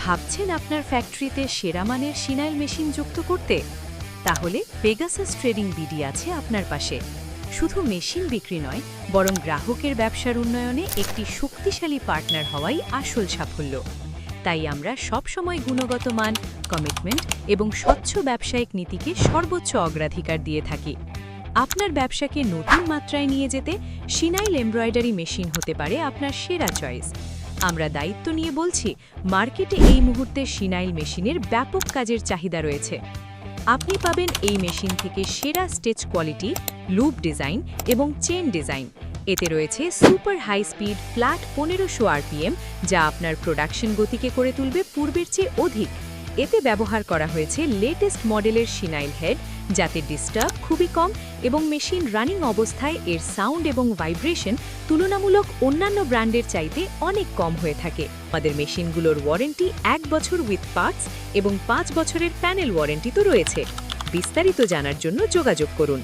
ভাবছেন আপনার ফ্যাক্টরিতে সেরা মানের সিনাইল মেশিন যুক্ত করতে? তাহলে পেগাসাস ট্রেডিং বিডি আছে আপনার পাশে। শুধু মেশিন বিক্রি নয়, বরং গ্রাহকের ব্যবসার উন্নয়নে একটি শক্তিশালী পার্টনার হওয়াই আসল সাফল্য। তাই আমরা সবসময় গুণগত মান, কমিটমেন্ট এবং স্বচ্ছ ব্যবসায়িক নীতিকে সর্বোচ্চ অগ্রাধিকার দিয়ে থাকি। আপনার ব্যবসাকে নতুন মাত্রায় নিয়ে যেতে সিনাইল এমব্রয়ডারি মেশিন হতে পারে আপনার সেরা চয়েস। আমরা দায়িত্ব নিয়ে বলছি, মার্কেটে এই মুহূর্তে সিনাইল মেশিনের ব্যাপক কাজের চাহিদা রয়েছে। আপনি পাবেন এই মেশিন থেকে সেরা স্টেচ কোয়ালিটি, লুপ ডিজাইন এবং চেন ডিজাইন। এতে রয়েছে super high speed flat 1500 RPM, যা আপনার প্রোডাকশন গতিকে করে তুলবে পূর্বের চেয়ে অধিক। এতে ব্যবহার করা হয়েছে লেটেস্ট মডেলের সিনাইল হেড, যাতে ডিস্টার্ব খুবই কম এবং মেশিন রানিং অবস্থায় এর সাউন্ড এবং ভাইব্রেশন তুলনামূলক অন্যান্য ব্র্যান্ডের চাইতে অনেক কম হয়ে থাকে। আমাদের মেশিনগুলোর ওয়ারেন্টি 1 বছর উইথ পার্টস এবং 5 বছরের প্যানেল ওয়ারেন্টি তো রয়েছে। বিস্তারিত জানার জন্য যোগাযোগ করুন।